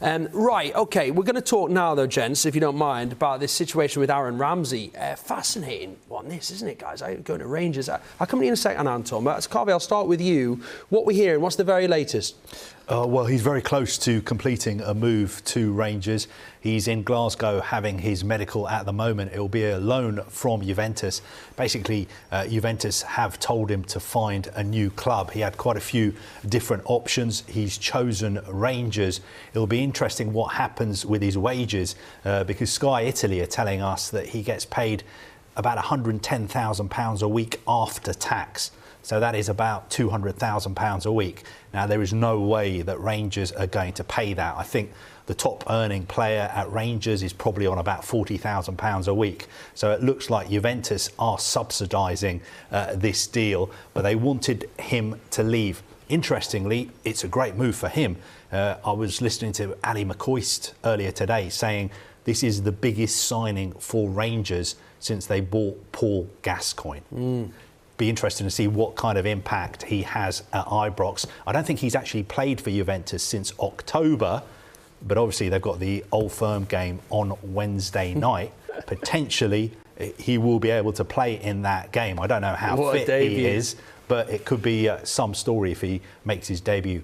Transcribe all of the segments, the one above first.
Right, OK, we're going to talk now, though, gents, if you don't mind, about this situation with Aaron Ramsey. Fascinating one, this, isn't it, guys? Going to Rangers. I'll come to you in a second, Anton, but Carvey, I'll start with you. What we're hearing, what's the very latest? Well, he's very close to completing a move to Rangers. He's in Glasgow having his medical at the moment. It will be a loan from Juventus. Basically, Juventus have told him to find a new club. He had quite a few different options. He's chosen Rangers. It'll be interesting what happens with his wages because Sky Italy are telling us that he gets paid about £110,000 a week after tax. So that is about £200,000 a week. Now, there is no way that Rangers are going to pay that. I think the top earning player at Rangers is probably on about £40,000 a week. So it looks like Juventus are subsidising this deal, but they wanted him to leave. Interestingly, it's a great move for him. I was listening to Ali McCoist earlier today saying this is the biggest signing for Rangers since they bought Paul Gascoigne. Be interesting to see what kind of impact he has at Ibrox. I don't think he's actually played for Juventus since October, but obviously they've got the Old Firm game on Wednesday night. Potentially, he will be able to play in that game. I don't know how fit he is, but it could be some story if he makes his debut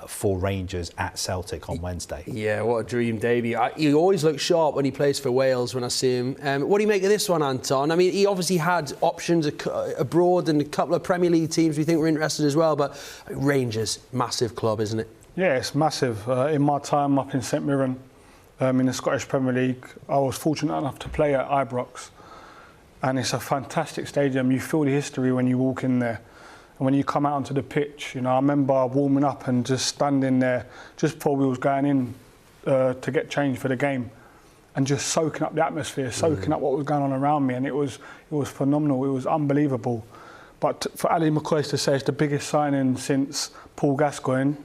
for Rangers at Celtic on Wednesday. Yeah, what a dream debut. He always looks sharp when he plays for Wales when I see him. What do you make of this one, Anton? I mean, he obviously had options abroad and a couple of Premier League teams we think were interested as well, but Rangers, massive club, isn't it? Yeah, it's massive. In my time up in St Mirren, in the Scottish Premier League, I was fortunate enough to play at Ibrox. And it's a fantastic stadium. You feel the history when you walk in there. And when you come out onto the pitch, you know, I remember warming up and just standing there just before we was going in to get changed for the game and just soaking up the atmosphere, soaking up what was going on around me. And it was phenomenal. It was unbelievable. But for Ali McCoist to say it's the biggest signing since Paul Gascoigne,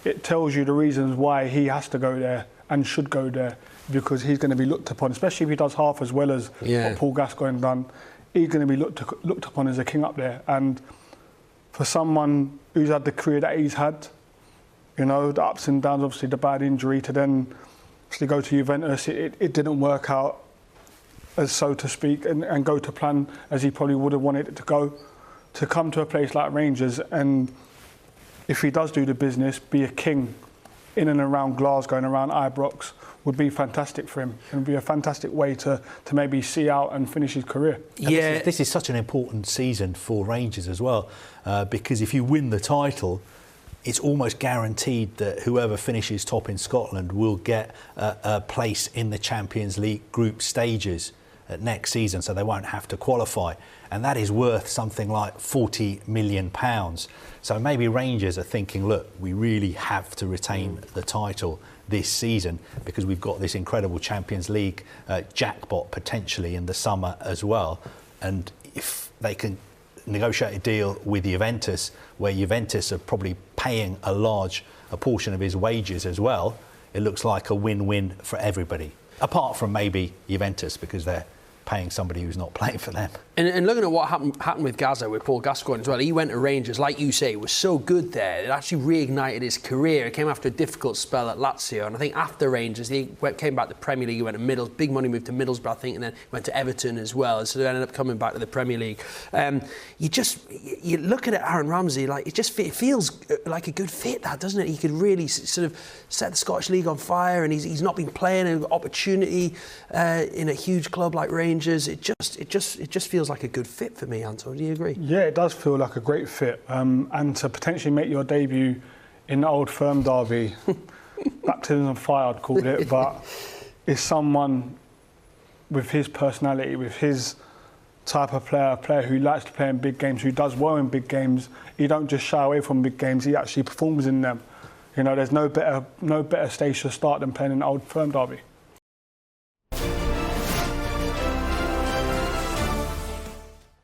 it tells you the reasons why he has to go there and should go there, because he's going to be looked upon, especially if he does half as well as what Paul Gascoigne done. He's going to be looked upon as a king up there. And for someone who's had the career that he's had, you know, the ups and downs, obviously the bad injury, to then actually go to Juventus, it didn't work out, as so to speak, and go to plan as he probably would have wanted it to go. To come to a place like Rangers, and if he does do the business, be a king in and around Glasgow and around Ibrox, would be fantastic for him. It would be a fantastic way to maybe see out and finish his career. Yeah, this is such an important season for Rangers as well, because if you win the title, it's almost guaranteed that whoever finishes top in Scotland will get a place in the Champions League group stages next season, so they won't have to qualify. And that is worth something like £40 million. So maybe Rangers are thinking, look, we really have to retain the title this season because we've got this incredible Champions League jackpot potentially in the summer as well. And if they can negotiate a deal with Juventus, where Juventus are probably paying a portion of his wages as well, it looks like a win-win for everybody. Apart from maybe Juventus, because they're paying somebody who's not playing for them. And looking at what happened with Gaza, with Paul Gascoigne as well, he went to Rangers, like you say, was so good there. It actually reignited his career. It came after a difficult spell at Lazio, and I think after Rangers, he came back to the Premier League, he went to Middlesbrough, big money moved to Middlesbrough, I think, and then went to Everton as well, so they ended up coming back to the Premier League. You look at it, Aaron Ramsey, like it feels like a good fit, that, doesn't it? He could really sort of set the Scottish League on fire, and he's not been playing an opportunity in a huge club like Rangers. It just feels like a good fit for me, Anton. Do you agree? Yeah, it does feel like a great fit. And to potentially make your debut in the Old Firm derby, baptism of fire, I'd call it, but is someone with his personality, with his type of player, a player who likes to play in big games, who does well in big games. He don't just shy away from big games, he actually performs in them. You know, there's no better stage to start than playing in the Old Firm derby.